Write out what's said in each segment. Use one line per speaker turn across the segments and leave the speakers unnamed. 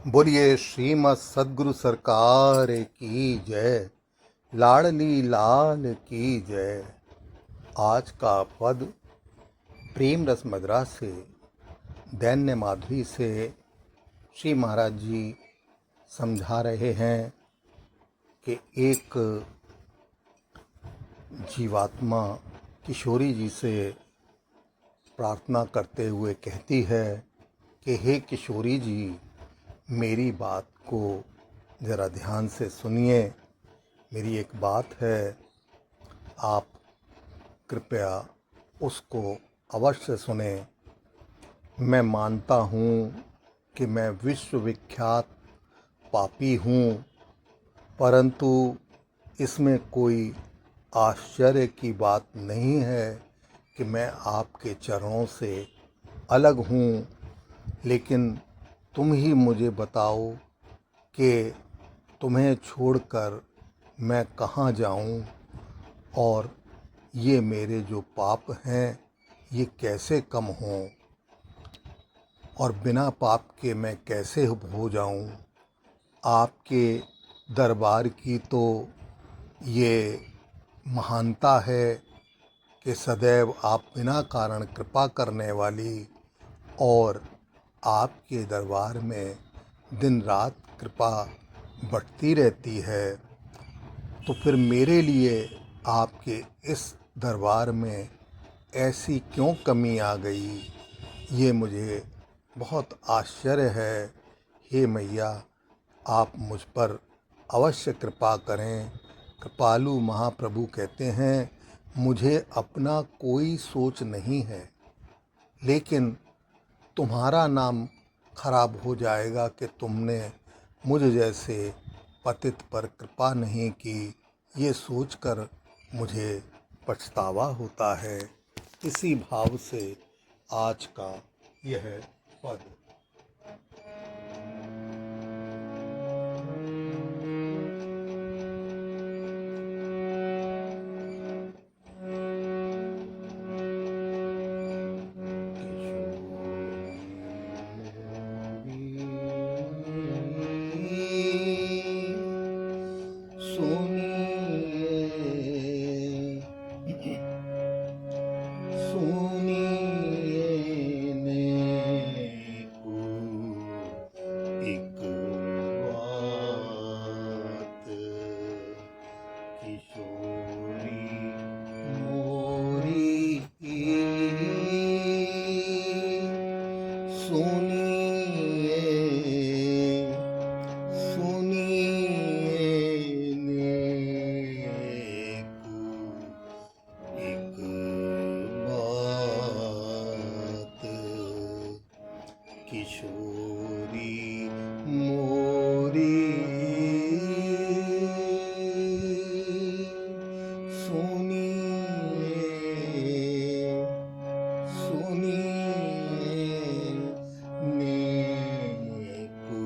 बोलिए श्रीमद् सद्गुरु सरकार की जय। लाडली लाल की जय। आज का पद प्रेम रस मदरा से दैन्य माधुरी से श्री महाराज जी समझा रहे हैं कि एक जीवात्मा किशोरी जी से प्रार्थना करते हुए कहती है कि हे किशोरी जी, मेरी बात को ज़रा ध्यान से सुनिए। मेरी एक बात है, आप कृपया उसको अवश्य सुने। मैं मानता हूँ कि मैं विश्वविख्यात पापी हूँ, परंतु इसमें कोई आश्चर्य की बात नहीं है कि मैं आपके चरणों से अलग हूँ। लेकिन तुम ही मुझे बताओ कि तुम्हें छोड़कर मैं कहाँ जाऊँ और ये मेरे जो पाप हैं ये कैसे कम हों और बिना पाप के मैं कैसे हो जाऊँ। आपके दरबार की तो ये महानता है कि सदैव आप बिना कारण कृपा करने वाली, और आपके दरबार में दिन रात कृपा बढ़ती रहती है। तो फिर मेरे लिए आपके इस दरबार में ऐसी क्यों कमी आ गई, ये मुझे बहुत आश्चर्य है। हे मैया, आप मुझ पर अवश्य कृपा करें। कृपालु महाप्रभु कहते हैं, मुझे अपना कोई सोच नहीं है, लेकिन तुम्हारा नाम खराब हो जाएगा कि तुमने मुझ जैसे पतित पर कृपा नहीं की। ये सोचकर मुझे पछतावा होता है। इसी भाव से आज का यह पद। एक बात किशोरी मोरी सुनिए, सुनिए नेकु एक बात किशोरी मोरी सुनिए, सुनिए नेकु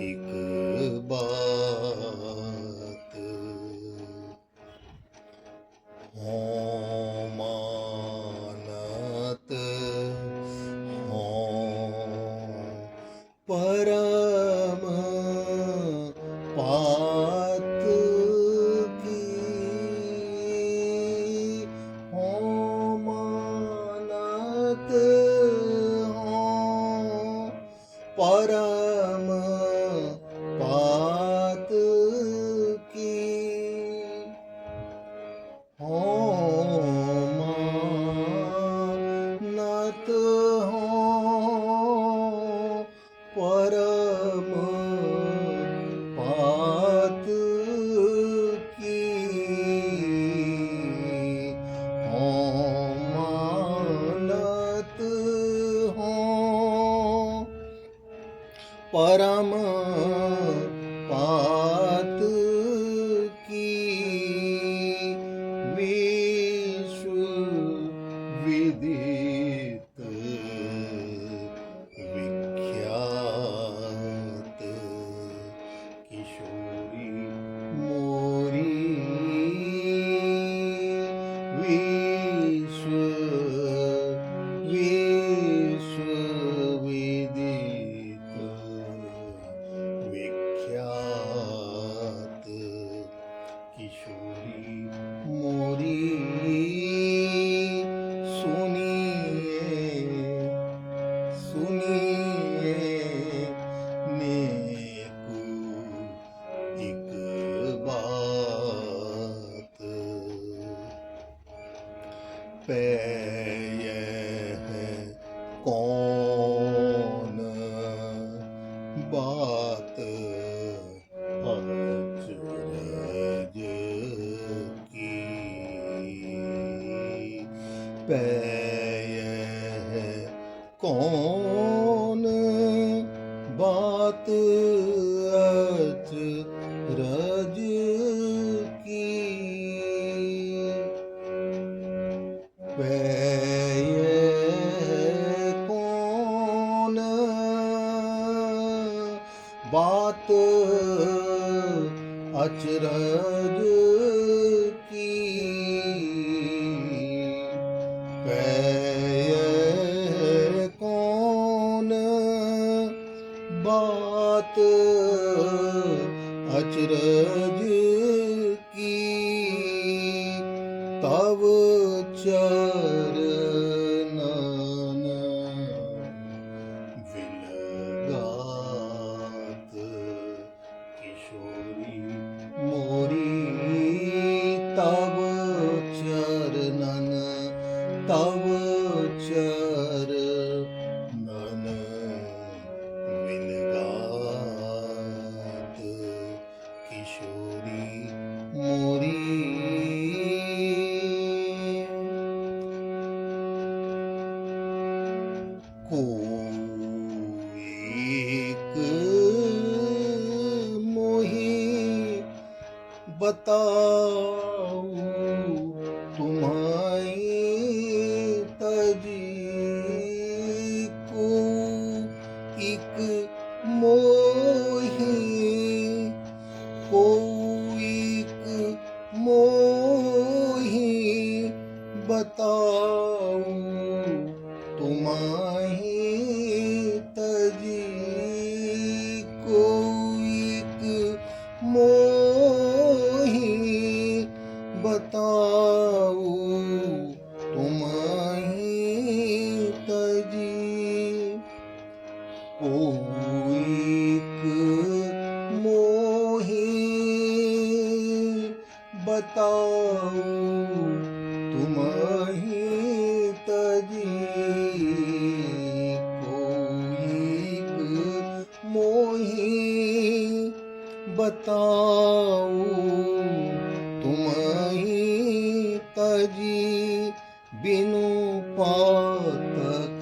एक बात। हों मानत हों परम पात की, हों मानत हों परम पात की, हों मानत हों परम पात की, हों मानत हों परम पात की, विश्व विदित विख्यात किशोरी मोरी, विश्व विश्व विदित पै है कौन बात अचरज की, पै है कौन बात अचरज की, पै कौन बात अचरज की, तव चरणन विलगात किशोरी मोरी, तव चरणन विलगात किशोरी मोरी। कोई एक मोही बताऊं तुम्हारी तजी, को एक मोही, को एक मोही बताऊं तुम्हारी तजी, को एक मोही बताऊं तुम्हारी तजी, को एक मोही बताऊं तुम्हारी तजी, को एक मोही बताऊं तुम्हारी तजी, बिनु पातक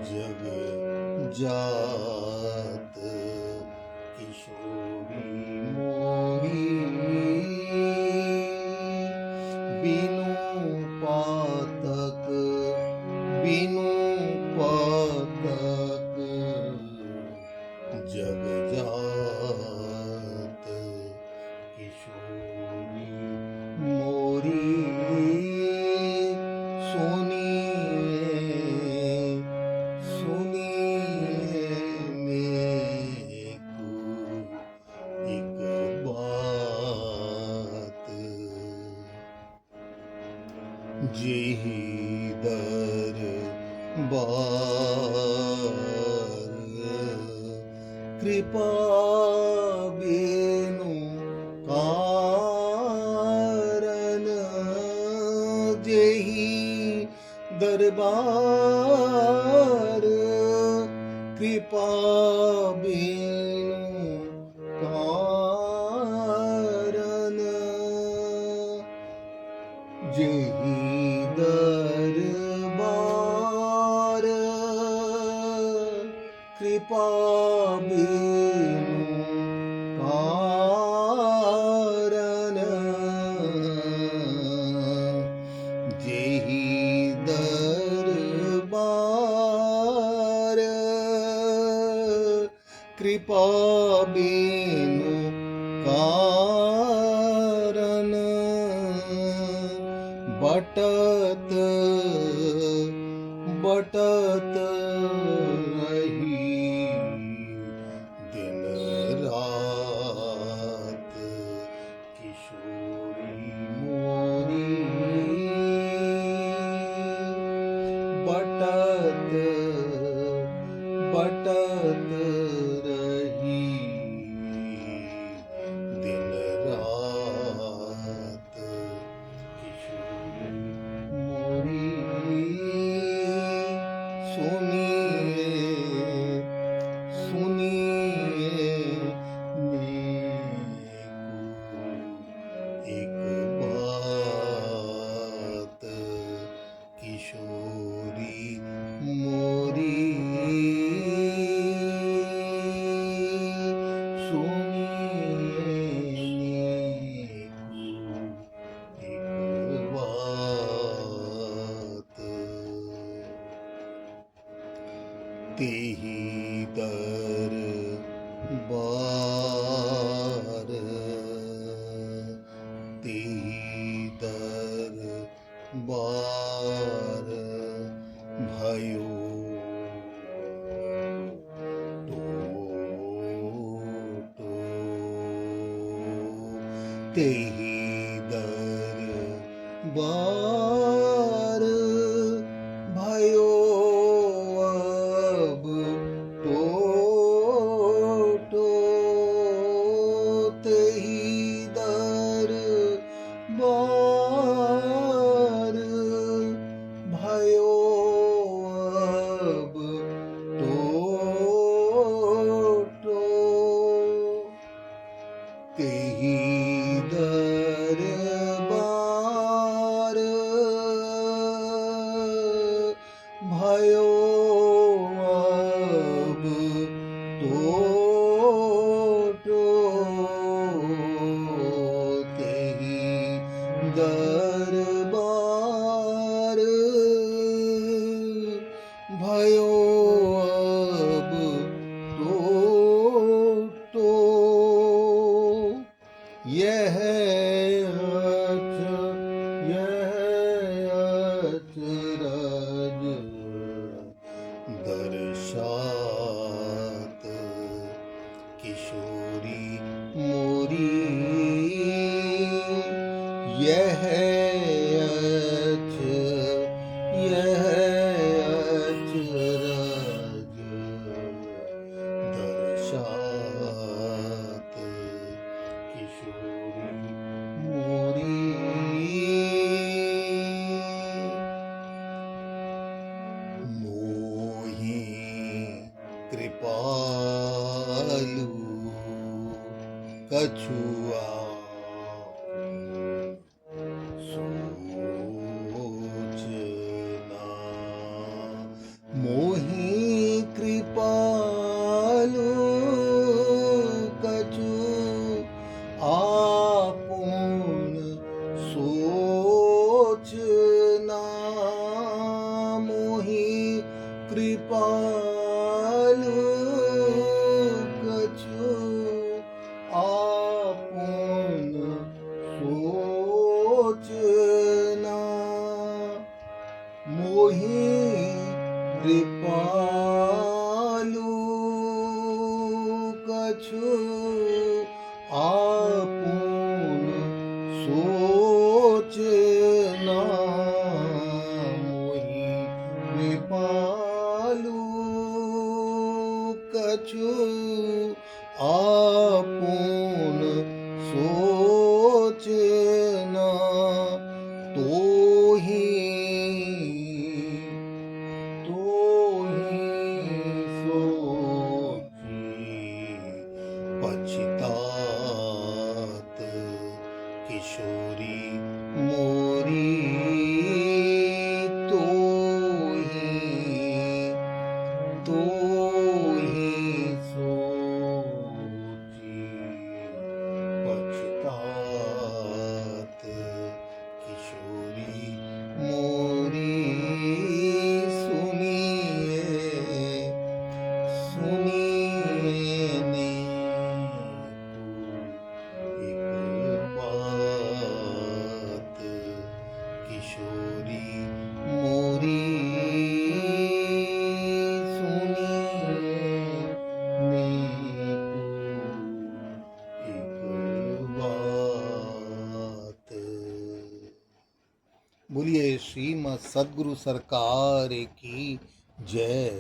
जग जात किशोरी मोरी, बिनु पातक जग जात किशोरी मोरी। सुनिए मेको एक बात, जेहि दरबार कृपा बिनु कारण, जेहि दरबार कृपा बिनु कारण, जेहि दरबार कृपा बिनु कारण, जेहि दरबार कृपा बिनु कारण, बटत रही दिन रात किशोरी मोरी, बटत रही दिन रात किशोरी मोरी। सुनिए तेहि दरबार तेहि दरबार भयो टोटो तेहि दरबार भयो अब टोटो तेहि दरबार भयो अब टोटो तेहि दरबार भयो अब टोटो तेहि दरबार भयो अब टोटो यह अचरज दर्शात किशोरी मोरी यह अचरज दर्शात किशोरी मोरी मोहि कृपालु कछुआ सोचना मोहि कृपालु कछु आपुन सोचना मोहि कृपालु कछु आपुन सोचना मोहि कृपालु कछु आपुन सोचना मोहि कृपालु कछु आपुन सोचना तोहि सोची पछतात किशोरी मोरी तोहि सोची पछतात किशोरी मोरी सुनिए ने एक बात किशोरी मोरी सुनिए ने एक बात। बोलिए श्रीमद् सद्गुरु सरकार की जय।